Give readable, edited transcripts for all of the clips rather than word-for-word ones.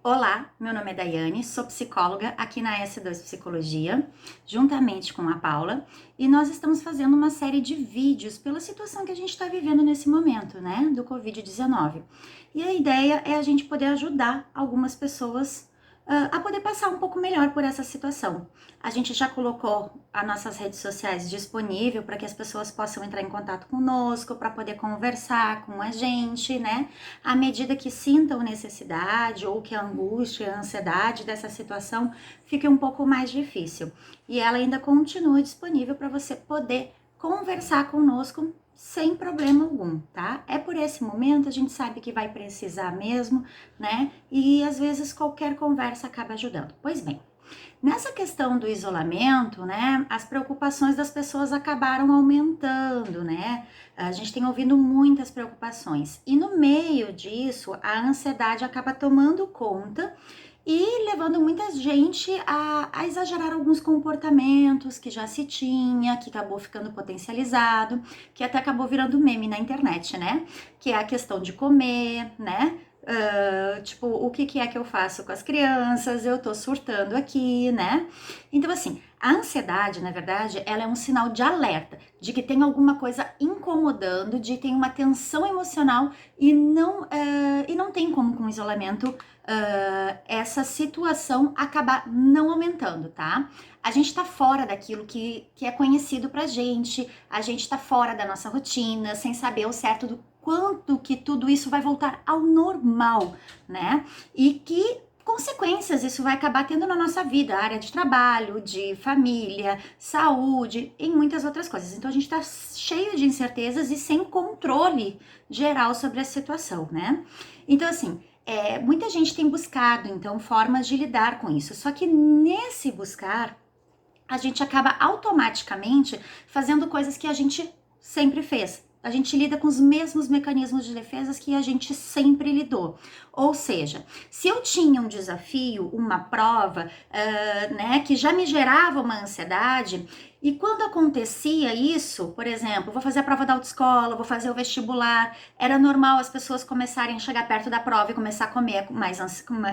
Olá, meu nome é Daiane, sou psicóloga aqui na S2 Psicologia, juntamente com a Paula, e nós estamos fazendo uma série de vídeos pela situação que a gente está vivendo nesse momento, né, do Covid-19. E a ideia é a gente poder ajudar algumas pessoas a poder passar um pouco melhor por essa situação. A gente já colocou as nossas redes sociais disponível para que as pessoas possam entrar em contato conosco, para poder conversar com a gente, né? À medida que sintam necessidade ou que a angústia, a ansiedade dessa situação fique um pouco mais difícil. E ela ainda continua disponível para você poder conversar conosco sem problema algum, tá? É por esse momento, a gente sabe que vai precisar mesmo, né? E às vezes qualquer conversa acaba ajudando. Pois bem, nessa questão do isolamento, né, as preocupações das pessoas acabaram aumentando, né? A gente tem ouvido muitas preocupações. E no meio disso, a ansiedade acaba tomando conta e levando muita gente a exagerar alguns comportamentos que já se tinha, que acabou ficando potencializado, que até acabou virando meme na internet, né? Que é a questão de comer, né? Tipo, o que é que eu faço com as crianças? Eu tô surtando aqui, né? Então, assim, a ansiedade, na verdade, ela é um sinal de alerta, de que tem alguma coisa incomodando, de que tem uma tensão emocional e não tem como com o isolamento essa situação acabar não aumentando, tá? A gente tá fora daquilo que é conhecido pra gente, a gente tá fora da nossa rotina, sem saber o certo do quanto que tudo isso vai voltar ao normal, né? E que consequências isso vai acabar tendo na nossa vida, área de trabalho, de família, saúde e muitas outras coisas. Então a gente tá cheio de incertezas e sem controle geral sobre a situação, né? Então, assim, muita gente tem buscado, então, formas de lidar com isso. Só que nesse buscar, a gente acaba automaticamente fazendo coisas que a gente sempre fez. A gente lida com os mesmos mecanismos de defesa que a gente sempre lidou. Ou seja, se eu tinha um desafio, uma prova, né, que já me gerava uma ansiedade, e quando acontecia isso, por exemplo, vou fazer a prova da autoescola, vou fazer o vestibular, era normal as pessoas começarem a chegar perto da prova e começar a comer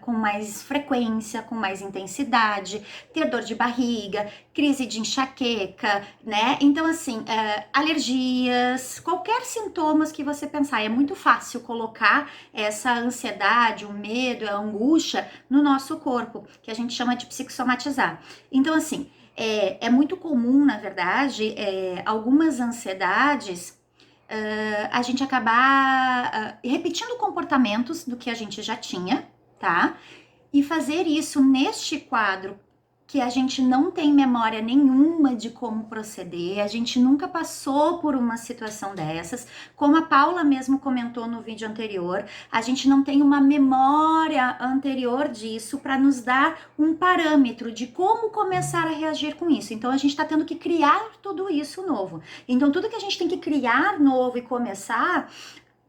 com mais frequência, com mais intensidade, ter dor de barriga, crise de enxaqueca, né? Então, assim, alergias, qualquer sintomas que você pensar, é muito fácil colocar essa ansiedade, o medo, a angústia no nosso corpo, que a gente chama de psicossomatizar. Então, assim, é muito comum, na verdade, algumas ansiedades a gente acabar repetindo comportamentos do que a gente já tinha, tá? E fazer isso neste quadro que a gente não tem memória nenhuma de como proceder, a gente nunca passou por uma situação dessas, como a Paula mesmo comentou no vídeo anterior, a gente não tem uma memória anterior disso para nos dar um parâmetro de como começar a reagir com isso. Então a gente está tendo que criar tudo isso novo. Então tudo que a gente tem que criar novo e começar,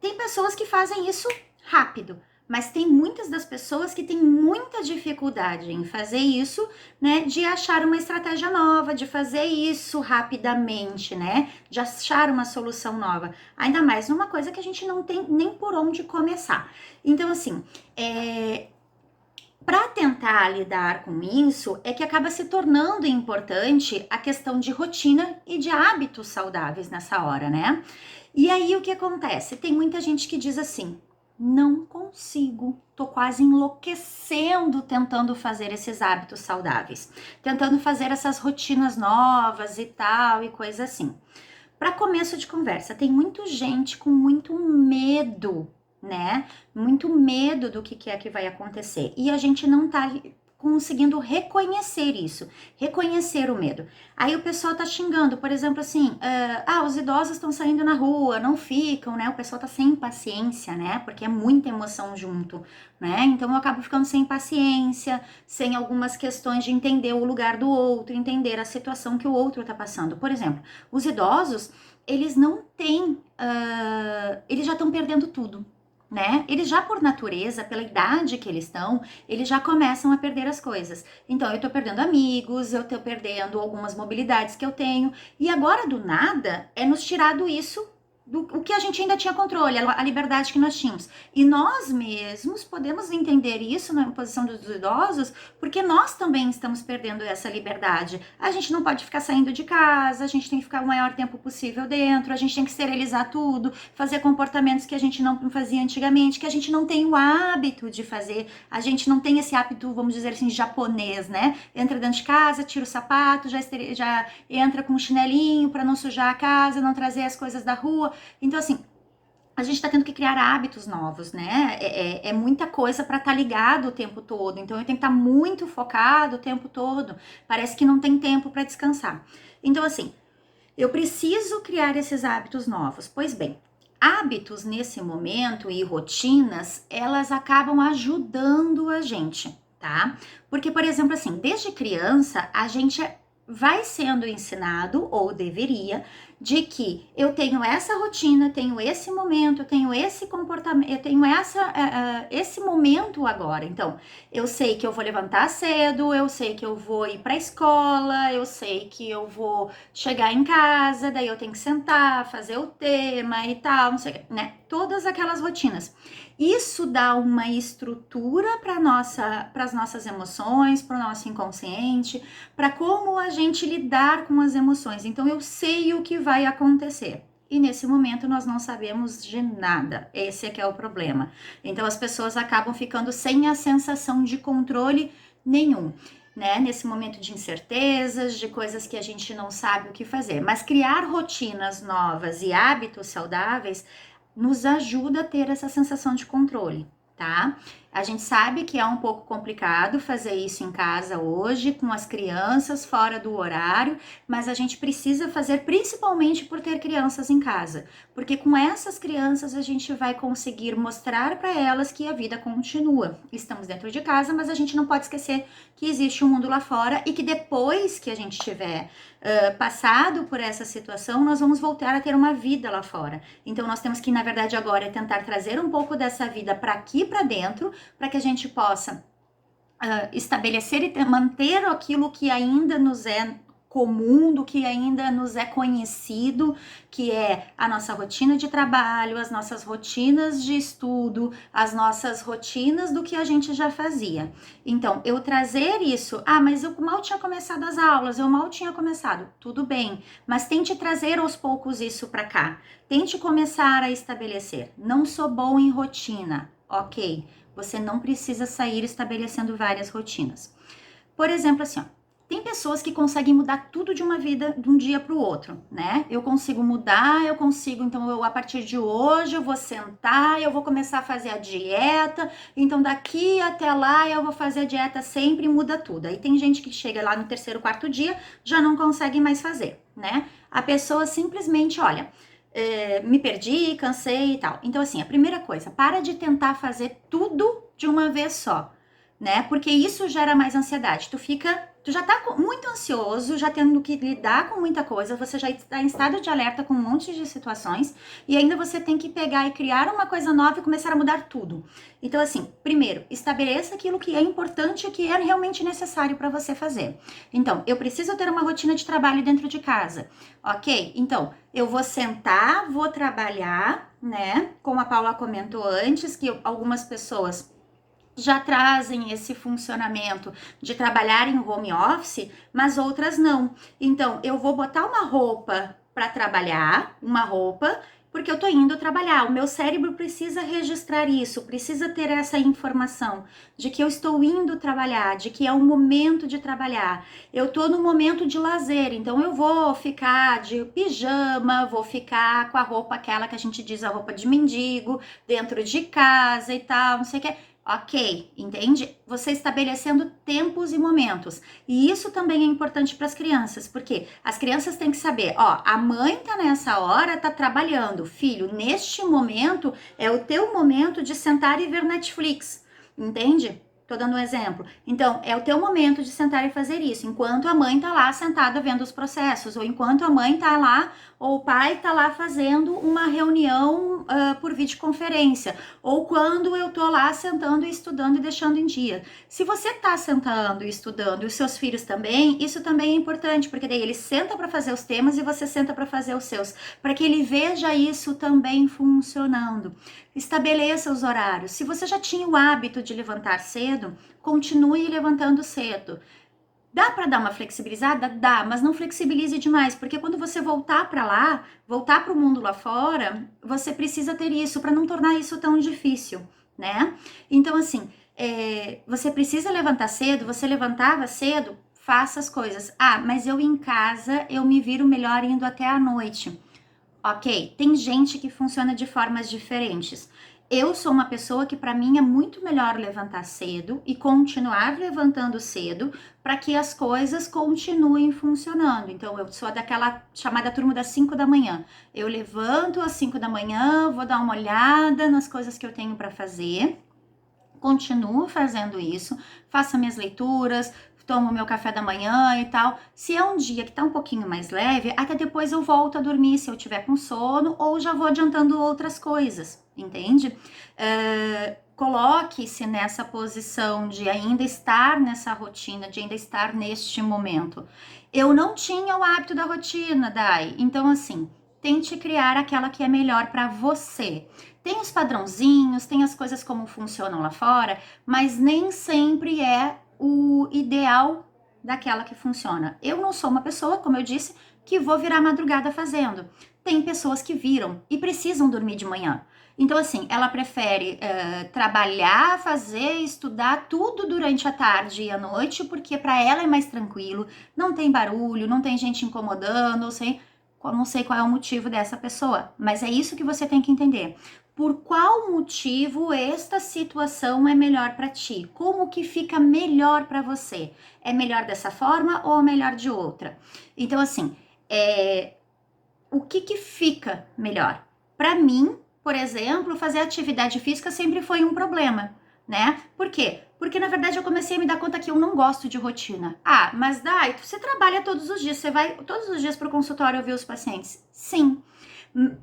tem pessoas que fazem isso rápido, mas tem muitas das pessoas que têm muita dificuldade em fazer isso, né? De achar uma estratégia nova, de fazer isso rapidamente, né? De achar uma solução nova. Ainda mais numa coisa que a gente não tem nem por onde começar. Então, assim, para tentar lidar com isso, é que acaba se tornando importante a questão de rotina e de hábitos saudáveis nessa hora, né? E aí o que acontece? Tem muita gente que diz assim: não consigo, tô quase enlouquecendo tentando fazer esses hábitos saudáveis, tentando fazer essas rotinas novas e tal e coisa assim. Para começo de conversa, tem muita gente com muito medo, né? Muito medo do que é que vai acontecer. E a gente não tá conseguindo reconhecer isso, reconhecer o medo. Aí o pessoal tá xingando, por exemplo, assim, os idosos estão saindo na rua, não ficam, né? O pessoal tá sem paciência, né? Porque é muita emoção junto, né? Então eu acabo ficando sem paciência, sem algumas questões de entender o lugar do outro, entender a situação que o outro tá passando. Por exemplo, os idosos, eles não têm, eles já estão perdendo tudo, né? Eles já por natureza, pela idade que eles estão, eles já começam a perder as coisas. Então eu tô perdendo amigos, eu tô perdendo algumas mobilidades que eu tenho, e agora do nada é nos tirado isso o que a gente ainda tinha controle, a liberdade que nós tínhamos. E nós mesmos podemos entender isso na posição dos idosos, porque nós também estamos perdendo essa liberdade. A gente não pode ficar saindo de casa, a gente tem que ficar o maior tempo possível dentro, a gente tem que esterilizar tudo, fazer comportamentos que a gente não fazia antigamente, que a gente não tem o hábito de fazer, a gente não tem esse hábito, vamos dizer assim, japonês, né? Entra dentro de casa, tira o sapato, já entra com um chinelinho para não sujar a casa, não trazer as coisas da rua. Então, assim, a gente tá tendo que criar hábitos novos, né? É muita coisa para estar ligado o tempo todo. Então, eu tenho que estar muito focado o tempo todo. Parece que não tem tempo para descansar. Então, assim, eu preciso criar esses hábitos novos. Pois bem, hábitos nesse momento e rotinas, elas acabam ajudando a gente, tá? Porque, por exemplo, assim, desde criança, a gente vai sendo ensinado, ou deveria, de que eu tenho essa rotina, tenho esse momento, tenho esse comportamento, eu tenho esse momento agora. Então, eu sei que eu vou levantar cedo, eu sei que eu vou ir para a escola, eu sei que eu vou chegar em casa, daí eu tenho que sentar, fazer o tema e tal, não sei, né? Todas aquelas rotinas. Isso dá uma estrutura para as nossas emoções, para o nosso inconsciente, para como a gente lidar com as emoções. Então eu sei o que vai acontecer. E nesse momento nós não sabemos de nada. Esse é que é o problema. Então as pessoas acabam ficando sem a sensação de controle nenhum, né? Nesse momento de incertezas, de coisas que a gente não sabe o que fazer. Mas criar rotinas novas e hábitos saudáveis nos ajuda a ter essa sensação de controle, tá? A gente sabe que é um pouco complicado fazer isso em casa hoje, com as crianças fora do horário, mas a gente precisa fazer principalmente por ter crianças em casa, porque com essas crianças a gente vai conseguir mostrar para elas que a vida continua. Estamos dentro de casa, mas a gente não pode esquecer que existe um mundo lá fora e que depois que a gente tiver passado por essa situação, nós vamos voltar a ter uma vida lá fora. Então nós temos que, na verdade, agora tentar trazer um pouco dessa vida para aqui, para dentro, para que a gente possa estabelecer e manter aquilo que ainda nos é comum, do que ainda nos é conhecido, que é a nossa rotina de trabalho, as nossas rotinas de estudo, as nossas rotinas do que a gente já fazia. Então, eu trazer isso, mas eu mal tinha começado as aulas, eu mal tinha começado, tudo bem, mas tente trazer aos poucos isso para cá, tente começar a estabelecer. Não sou bom em rotina, ok, você não precisa sair estabelecendo várias rotinas. Por exemplo, assim, ó, tem pessoas que conseguem mudar tudo de uma vida, de um dia para o outro, né? Eu consigo mudar, então a partir de hoje eu vou sentar, eu vou começar a fazer a dieta, então daqui até lá eu vou fazer a dieta sempre e muda tudo. Aí tem gente que chega lá no terceiro, quarto dia, já não consegue mais fazer, né? A pessoa simplesmente, olha, me perdi, cansei e tal. Então, assim, a primeira coisa, para de tentar fazer tudo de uma vez só, né? Porque isso gera mais ansiedade. Tu já tá muito ansioso, já tendo que lidar com muita coisa, você já está em estado de alerta com um monte de situações, e ainda você tem que pegar e criar uma coisa nova e começar a mudar tudo. Então, assim, primeiro, estabeleça aquilo que é importante e que é realmente necessário para você fazer. Então, eu preciso ter uma rotina de trabalho dentro de casa, ok? Então, eu vou sentar, vou trabalhar, né? Como a Paula comentou antes, que algumas pessoas já trazem esse funcionamento de trabalhar em home office, mas outras não. Então, eu vou botar uma roupa para trabalhar, porque eu tô indo trabalhar. O meu cérebro precisa registrar isso, precisa ter essa informação de que eu estou indo trabalhar, de que é o momento de trabalhar. Eu tô no momento de lazer, então eu vou ficar de pijama, vou ficar com a roupa aquela que a gente diz a roupa de mendigo, dentro de casa e tal, não sei o que. Ok, entende? Você estabelecendo tempos e momentos. E isso também é importante para as crianças, porque as crianças têm que saber, ó, a mãe tá nessa hora, tá trabalhando. Filho, neste momento é o teu momento de sentar e ver Netflix, entende? Tô dando um exemplo. Então, é o teu momento de sentar e fazer isso, enquanto a mãe tá lá sentada vendo os processos, ou enquanto a mãe tá lá, ou o pai tá lá fazendo uma reunião por videoconferência, ou quando eu tô lá sentando e estudando e deixando em dia. Se você tá sentando e estudando e os seus filhos também, isso também é importante, porque daí ele senta para fazer os temas e você senta para fazer os seus, para que ele veja isso também funcionando. Estabeleça os horários. Se você já tinha o hábito de levantar cedo, continue levantando cedo. Dá para dar uma flexibilizada? Dá, mas não flexibilize demais, porque quando você voltar para lá, voltar para o mundo lá fora, você precisa ter isso para não tornar isso tão difícil, né? Então, assim, você precisa levantar cedo, você levantava cedo, faça as coisas. Ah, mas eu em casa, eu me viro melhor indo até a noite. Ok, tem gente que funciona de formas diferentes. Eu sou uma pessoa que para mim é muito melhor levantar cedo e continuar levantando cedo para que as coisas continuem funcionando. Então eu sou daquela chamada turma das 5 da manhã. Eu levanto às 5 da manhã, vou dar uma olhada nas coisas que eu tenho para fazer. Continuo fazendo isso, faço minhas leituras, tomo meu café da manhã e tal. Se é um dia que tá um pouquinho mais leve, até depois eu volto a dormir se eu tiver com sono ou já vou adiantando outras coisas, entende? Coloque-se nessa posição de ainda estar nessa rotina, de ainda estar neste momento. Eu não tinha o hábito da rotina, Dai, então assim, tente criar aquela que é melhor para você. Tem os padrãozinhos, tem as coisas como funcionam lá fora, mas nem sempre é o ideal daquela que funciona. Eu não sou uma pessoa, como eu disse, que vou virar madrugada fazendo. Tem pessoas que viram e precisam dormir de manhã. Então, assim, ela prefere trabalhar, fazer, estudar tudo durante a tarde e a noite, porque para ela é mais tranquilo, não tem barulho, não tem gente incomodando, não sei qual é o motivo dessa pessoa, mas é isso que você tem que entender. Por qual motivo esta situação é melhor para ti? Como que fica melhor para você? É melhor dessa forma ou melhor de outra? Então, assim, o que fica melhor? Para mim, por exemplo, fazer atividade física sempre foi um problema, né? Por quê? Porque, na verdade, eu comecei a me dar conta que eu não gosto de rotina. Ah, mas Dai, você trabalha todos os dias, você vai todos os dias para o consultório ouvir os pacientes? Sim.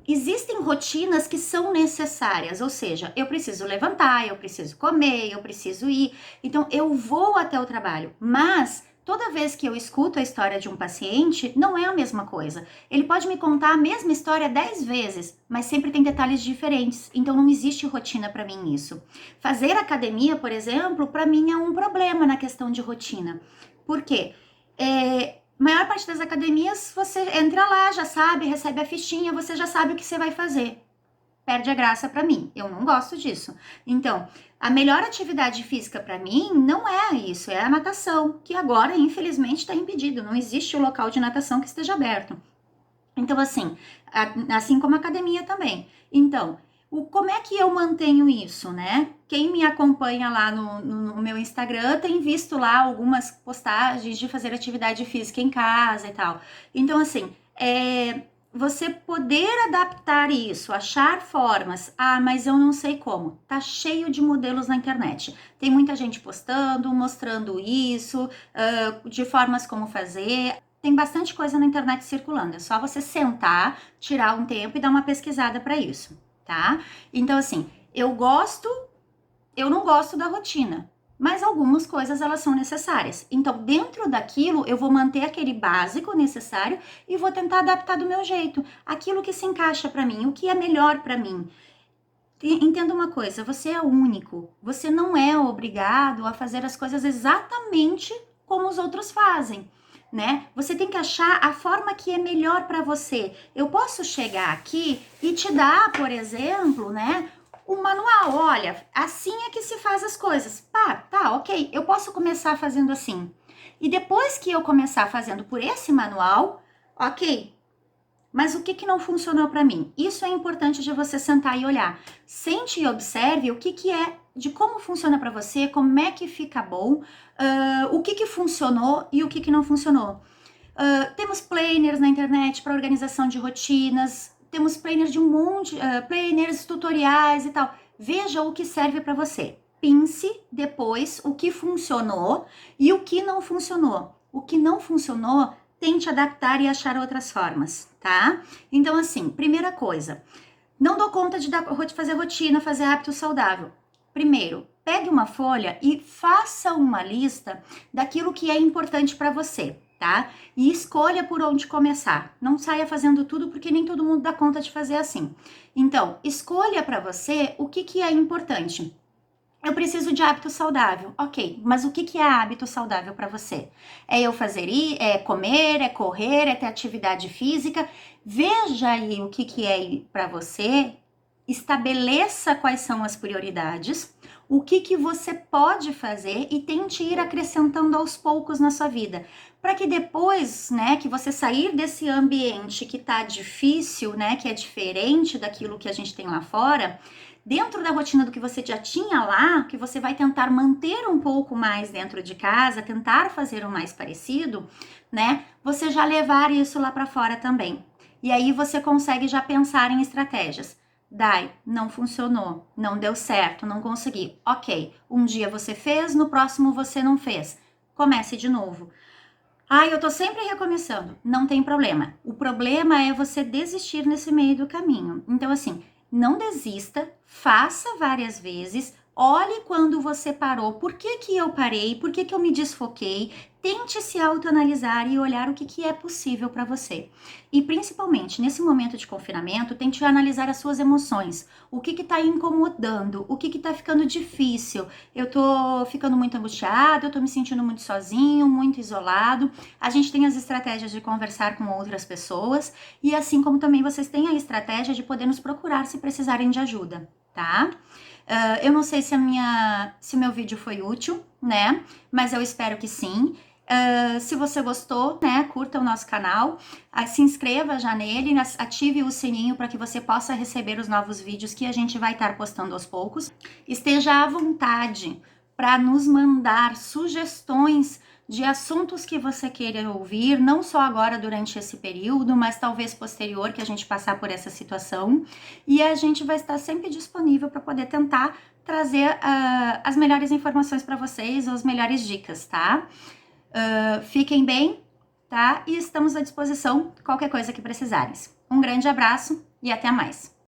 Existem rotinas que são necessárias, ou seja, eu preciso levantar, eu preciso comer, eu preciso ir, então eu vou até o trabalho, mas toda vez que eu escuto a história de um paciente, não é a mesma coisa. Ele pode me contar a mesma história 10 vezes, mas sempre tem detalhes diferentes, então não existe rotina para mim nisso. Fazer academia, por exemplo, para mim é um problema na questão de rotina. Por quê? Maior parte das academias, você entra lá, já sabe, recebe a fichinha, você já sabe o que você vai fazer. Perde a graça para mim. Eu não gosto disso. Então, a melhor atividade física para mim não é isso, é a natação, que agora, infelizmente, está impedido. Não existe o local de natação que esteja aberto. Então, assim como a academia também. Então, como é que eu mantenho isso, né? Quem me acompanha lá no meu Instagram tem visto lá algumas postagens de fazer atividade física em casa e tal. Então, assim, você poder adaptar isso, achar formas. Ah, mas eu não sei como. Tá cheio de modelos na internet. Tem muita gente postando, mostrando isso, de formas como fazer. Tem bastante coisa na internet circulando. É só você sentar, tirar um tempo e dar uma pesquisada para isso, tá? Então, assim, eu não gosto da rotina, mas algumas coisas elas são necessárias. Então, dentro daquilo, eu vou manter aquele básico necessário e vou tentar adaptar do meu jeito, aquilo que se encaixa para mim, o que é melhor para mim. Entenda uma coisa, você é único, você não é obrigado a fazer as coisas exatamente como os outros fazem, né? Você tem que achar a forma que é melhor para você. Eu posso chegar aqui e te dar, por exemplo, né, um manual. Olha, assim é que se faz as coisas. Pá, tá, ok. Eu posso começar fazendo assim. E depois que eu começar fazendo por esse manual, ok. Mas o que não funcionou para mim? Isso é importante de você sentar e olhar. Sente e observe o que é, de como funciona para você, como é que fica bom, o que funcionou e o que não funcionou. Temos planners na internet para organização de rotinas, temos planners de um monte, planners, tutoriais e tal. Veja o que serve para você. pense depois o que funcionou e o que não funcionou. O que não funcionou, tente adaptar e achar outras formas, tá? Então, assim, primeira coisa, não dou conta de fazer rotina, fazer hábito saudável. Primeiro, pegue uma folha e faça uma lista daquilo que é importante para você, tá? E escolha por onde começar. Não saia fazendo tudo porque nem todo mundo dá conta de fazer assim. Então, escolha para você o que é importante. Eu preciso de hábito saudável. Ok, mas o que é hábito saudável para você? É eu fazer é comer, é correr, é ter atividade física? Veja aí o que é para você, estabeleça quais são as prioridades, o que você pode fazer e tente ir acrescentando aos poucos na sua vida. Para que depois, né, que você sair desse ambiente que tá difícil, né, que é diferente daquilo que a gente tem lá fora, dentro da rotina do que você já tinha lá, que você vai tentar manter um pouco mais dentro de casa, tentar fazer o mais parecido, né? Você já levar isso lá para fora também. E aí você consegue já pensar em estratégias. Dai, não funcionou, não deu certo, não consegui. Ok, um dia você fez, no próximo você não fez. Comece de novo. Eu tô sempre recomeçando. Não tem problema. O problema é você desistir nesse meio do caminho. Então, assim, não desista, faça várias vezes, olhe quando você parou, por que eu parei, por que eu me desfoquei, tente se autoanalisar e olhar o que é possível para você. E principalmente nesse momento de confinamento, tente analisar as suas emoções, o que está incomodando, o que está ficando difícil. Eu tô ficando muito angustiado, eu tô me sentindo muito sozinho, muito isolado. A gente tem as estratégias de conversar com outras pessoas e assim como também vocês têm a estratégia de poder nos procurar se precisarem de ajuda, tá? Eu não sei se o meu vídeo foi útil, né? Mas eu espero que sim. Se você gostou, né, curta o nosso canal, se inscreva já nele, ative o sininho para que você possa receber os novos vídeos que a gente vai estar postando aos poucos. Esteja à vontade para nos mandar sugestões de assuntos que você queira ouvir, não só agora durante esse período, mas talvez posterior que a gente passar por essa situação. E a gente vai estar sempre disponível para poder tentar trazer as melhores informações para vocês, ou as melhores dicas, tá? Fiquem bem, tá? E estamos à disposição qualquer coisa que precisarem. Um grande abraço e até mais!